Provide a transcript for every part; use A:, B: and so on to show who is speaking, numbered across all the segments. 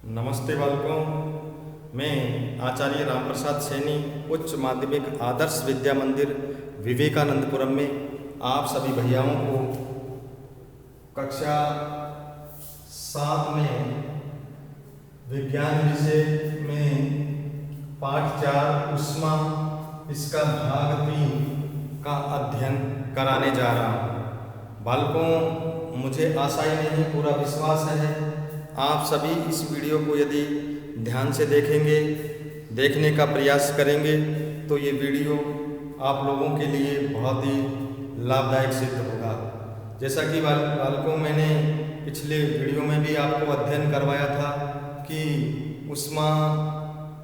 A: नमस्ते बालकों, मैं आचार्य रामप्रसाद सैनी उच्च माध्यमिक आदर्श विद्या मंदिर विवेकानंदपुरम में आप सभी भैयाओं को कक्षा 7 में विज्ञान विषय में पाठ 4 ऊष्मा इसका भाग 3 का अध्ययन कराने जा रहा हूँ। बालकों, मुझे आशा ही नहीं पूरा विश्वास है आप सभी इस वीडियो को यदि ध्यान से देखेंगे, देखने का प्रयास करेंगे तो ये वीडियो आप लोगों के लिए बहुत ही लाभदायक सिद्ध होगा। जैसा कि बालकों, मैंने पिछले वीडियो में भी आपको अध्ययन करवाया था कि ऊष्मा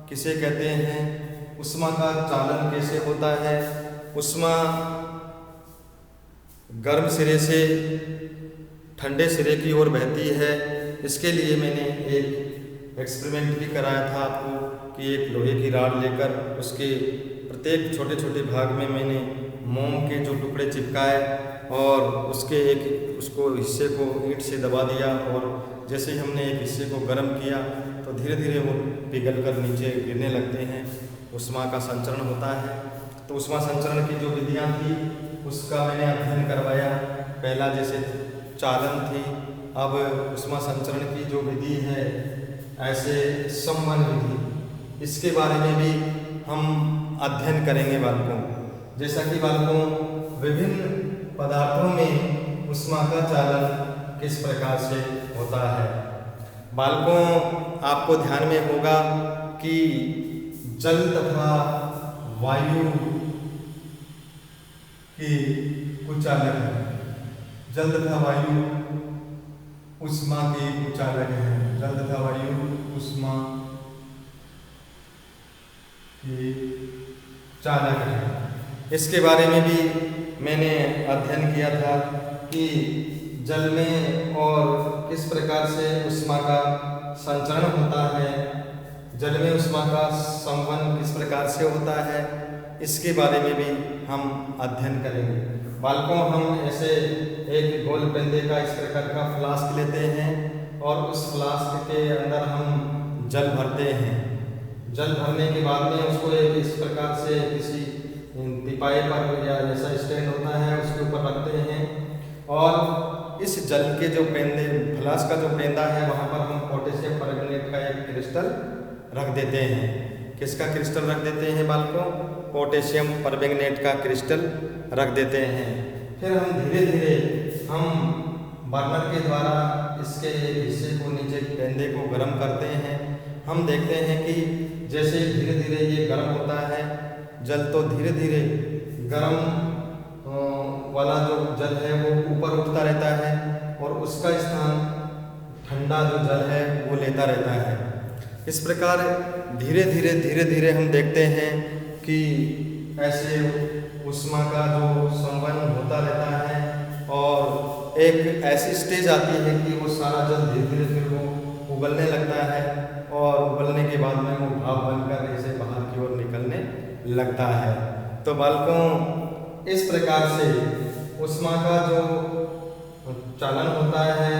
A: किसे कहते हैं, ऊष्मा का चालन कैसे होता है, ऊष्मा गर्म सिरे से ठंडे सिरे की ओर बहती है। इसके लिए मैंने एक एक्सपेरिमेंट भी कराया था आपको कि एक लोहे की राड लेकर उसके प्रत्येक छोटे छोटे भाग में मैंने मोम के जो टुकड़े चिपकाए और उसके उसको हिस्से को ईंट से दबा दिया और जैसे ही हमने एक हिस्से को गर्म किया तो धीरे धीरे वो पिघल कर नीचे गिरने लगते हैं। ऊष्मा का संचरण होता है। तो ऊष्मा संचरण की जो विधियाँ थी उसका मैंने अध्ययन करवाया। पहला जैसे चालन थी, अब ऊष्मा संचरण की जो विधि है ऐसे संवहन विधि, इसके बारे में भी हम अध्ययन करेंगे बालकों। जैसा कि बालकों, विभिन्न पदार्थों में ऊष्मा का चालन किस प्रकार से होता है। बालकों, आपको ध्यान में होगा कि जल तथा वायु के कुचालक है। जल तथा वायु ऊष्मा के कुचालक हैं। जल तथा वायु ऊष्मा के चालक हैं। इसके बारे में भी मैंने अध्ययन किया था कि जल में और किस प्रकार से ऊष्मा का संचरण होता है, जल में ऊष्मा का संवहन किस प्रकार से होता है, इसके बारे में भी हम अध्ययन करेंगे। बालकों, हम ऐसे एक गोल पेंदे का इस प्रकार का फ्लास्क लेते हैं और उस फ्लास्क के अंदर हम जल भरते हैं। जल भरने के बाद में उसको एक इस प्रकार से किसी तिपाई पर या जैसा स्टैंड होता है उसके ऊपर रखते हैं और इस जल के जो पेंदे फ्लास्क का जो पेंदा है वहाँ पर हम पोटेशियम परमंगनेट का एक क्रिस्टल रख देते हैं। किसका क्रिस्टल रख देते हैं बालकों? पोटेशियम परमंगनेट का क्रिस्टल रख देते हैं। फिर हम धीरे धीरे बर्नर के द्वारा इसके हिस्से को नीचे पेंदे को गर्म करते हैं। हम देखते हैं कि जैसे धीरे धीरे ये गर्म होता है जल, तो धीरे धीरे गर्म वाला जो जल है वो ऊपर उठता रहता है और उसका स्थान ठंडा जो जल है वो लेता रहता है। इस प्रकार धीरे धीरे हम देखते हैं कि ऐसे ऊष्मा का जो संवहन होता रहता है और एक ऐसी स्टेज आती है कि वो सारा जल धीरे धीरे फिर वो उबलने लगता है और उबलने के बाद में वो भाप बनकर ऐसे बाहर की ओर निकलने लगता है। तो बालकों, इस प्रकार से ऊष्मा का जो चालन होता है,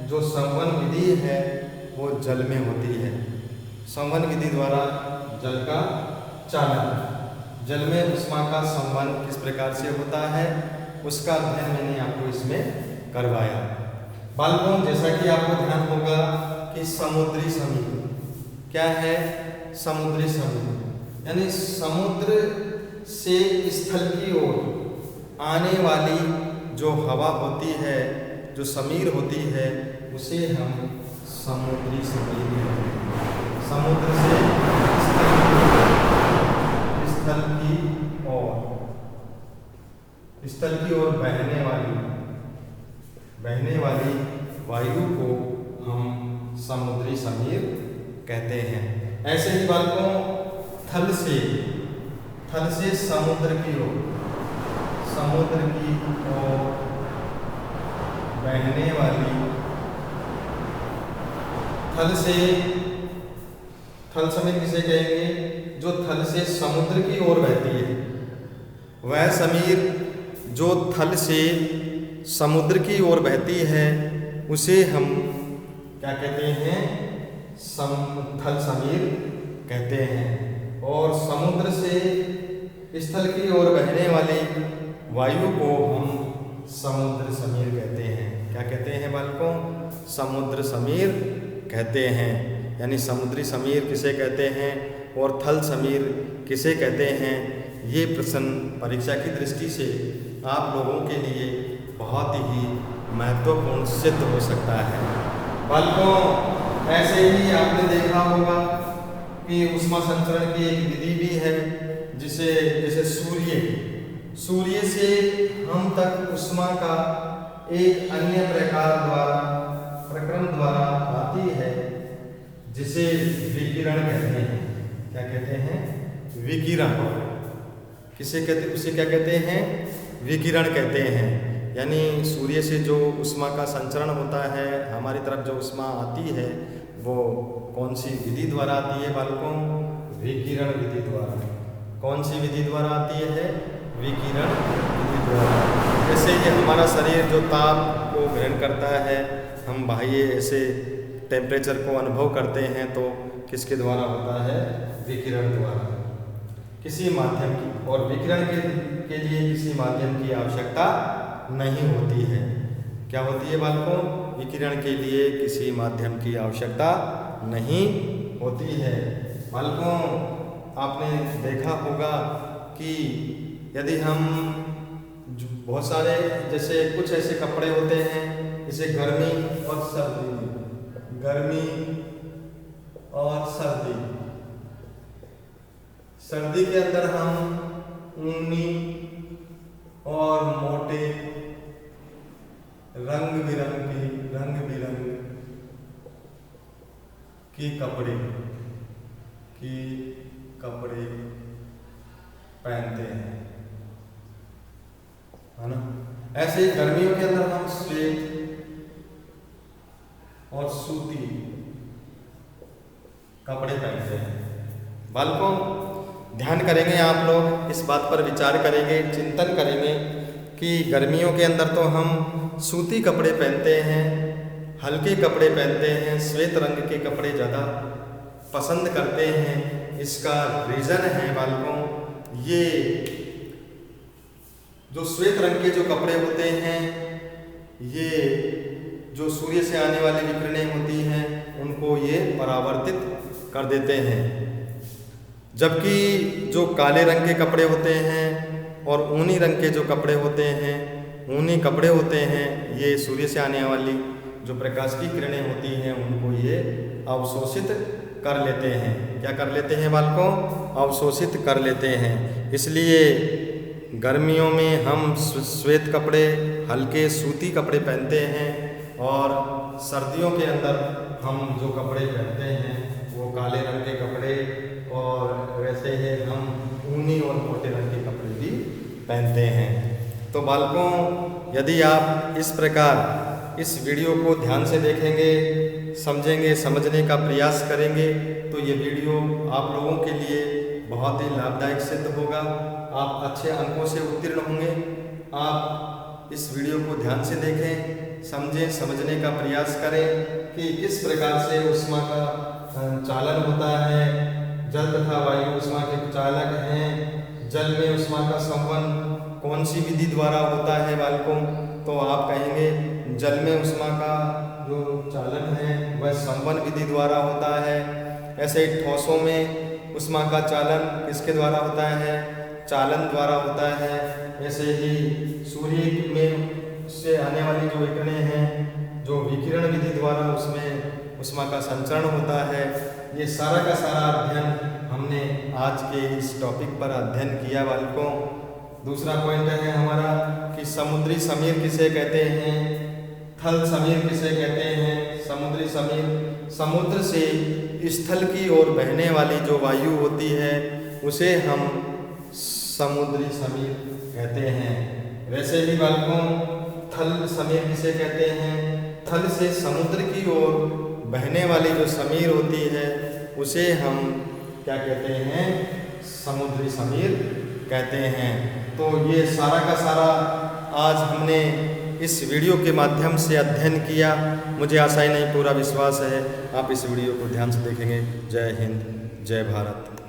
A: जो संवहन विधि है वो जल में होती है। संवहन विधि द्वारा जल का चालन, जल में ऊष्मा का संवहन किस प्रकार से होता है उसका अध्ययन मैंने आपको इसमें करवाया। बालकों, जैसा कि आपको ध्यान होगा कि समुद्री समीकरण क्या है? समुद्री समीकरण यानी समुद्र से स्थल की ओर आने वाली जो हवा होती है, जो समीर होती है, उसे हम समुद्री समीर, समुद्र से स्थल की ओर बहने वाली वायु को हम समुद्री समीर कहते हैं। ऐसे ही बालकों, थल से समुद्र की ओर बहने वाली, थल समीर किसे कहेंगे? जो थल से समुद्र की ओर बहती है, वह समीर जो थल से समुद्र की ओर बहती है उसे हम क्या कहते हैं? थल समीर कहते हैं। और समुद्र से स्थल की ओर बहने वाली वायु को हम समुद्र समीर कहते हैं। क्या कहते हैं बालकों? समुद्र समीर कहते हैं। यानी समुद्री समीर किसे कहते हैं और थल समीर किसे कहते हैं, ये प्रश्न परीक्षा की दृष्टि से आप लोगों के लिए बहुत ही महत्वपूर्ण सिद्ध हो सकता है। बालकों, ऐसे ही आपने देखा होगा कि ऊष्मा संचरण की एक विधि भी है, जिसे जैसे सूर्य से हम तक ऊष्मा का एक अन्य प्रक्रम द्वारा आती है, जिसे विकिरण कहते हैं। क्या कहते हैं? विकिरण। किसे कहते? उसे क्या कहते हैं? विकिरण कहते हैं। यानी सूर्य से जो ऊष्मा का संचरण होता है, हमारी तरफ जो ऊष्मा आती है, वो कौन सी विधि द्वारा आती है बालकों? विकिरण विधि द्वारा। कौन सी विधि द्वारा आती है? विकिरण विधि द्वारा। जैसे ये हमारा शरीर जो ताप को ग्रहण करता है, हम बाह्य ऐसे टेम्परेचर को अनुभव करते हैं, तो किसके द्वारा होता है? विकिरण द्वारा, किसी माध्यम की। और विकिरण के लिए किसी माध्यम की आवश्यकता नहीं होती है। क्या होती है बालकों? विकिरण के लिए किसी माध्यम की आवश्यकता नहीं होती है। बालकों, आपने देखा होगा कि यदि हम बहुत सारे जैसे कुछ ऐसे कपड़े होते हैं, जैसे गर्मी और सर्दी, सर्दी के अंदर हम ऊनी और मोटे रंग बिरंग की कपड़े पहनते हैं, है ना। ऐसे ही गर्मियों के अंदर हम श्वेत और सूती कपड़े पहनते हैं। बालकों, ध्यान करेंगे आप लोग, इस बात पर विचार करेंगे, चिंतन करेंगे कि गर्मियों के अंदर तो हम सूती कपड़े पहनते हैं, हल्के कपड़े पहनते हैं, श्वेत रंग के कपड़े ज़्यादा पसंद करते हैं। इसका रीज़न है बालकों, ये जो श्वेत रंग के जो कपड़े होते हैं, ये जो सूर्य से आने वाली विकिरणें होती हैं, उनको ये परावर्तित कर देते हैं। जबकि जो काले रंग के कपड़े होते हैं और ऊनी रंग के जो कपड़े होते हैं, ऊनी कपड़े होते हैं, ये सूर्य से आने वाली जो प्रकाश की किरणें होती हैं, उनको ये अवशोषित कर लेते हैं। क्या कर लेते हैं बालकों? अवशोषित कर लेते हैं। इसलिए गर्मियों में हम श्वेत कपड़े, हल्के सूती कपड़े पहनते हैं, और सर्दियों के अंदर हम जो कपड़े पहनते हैं वो काले रंग के कपड़े, और वैसे ही हम ऊनी और मोटे रंग के कपड़े भी पहनते हैं। तो बालकों, यदि आप इस प्रकार इस वीडियो को ध्यान से देखेंगे, समझेंगे, समझने का प्रयास करेंगे, तो ये वीडियो आप लोगों के लिए बहुत ही लाभदायक सिद्ध होगा। आप अच्छे अंकों से उत्तीर्ण होंगे। आप इस वीडियो को ध्यान से देखें, समझें, समझने का प्रयास करें कि किस प्रकार से ऊष्मा का चालन होता है। जल तथा वायु ऊष्मा के चालक हैं। जल में ऊष्मा का संवहन कौन सी विधि द्वारा होता है बालकों? तो आप कहेंगे जल में ऊष्मा का जो चालन है वह संवहन विधि द्वारा होता है। ऐसे ही ठोसों में ऊष्मा का चालन किसके द्वारा होता है? चालन द्वारा होता है। ऐसे ही सूर्य में से आने वाली जो विकिरणें हैं, जो विकिरण विधि द्वारा उसमें ऊष्मा का संचरण होता है। ये सारा का सारा अध्ययन हमने आज के इस टॉपिक पर अध्ययन किया बालकों। दूसरा पॉइंट है हमारा कि समुद्री समीर किसे कहते हैं, थल समीर किसे कहते हैं। समुद्री समीर समुद्र से स्थल की ओर बहने वाली जो वायु होती है उसे हम समुद्री समीर कहते हैं। वैसे ही बालकों, थल समीर किसे कहते हैं? थल से समुद्र की ओर बहने वाली जो समीर होती है उसे हम क्या कहते हैं? समुद्री समीर कहते हैं। तो ये सारा का सारा आज हमने इस वीडियो के माध्यम से अध्ययन किया। मुझे आशा ही नहीं पूरा विश्वास है आप इस वीडियो को ध्यान से देखेंगे। जय हिंद, जय भारत।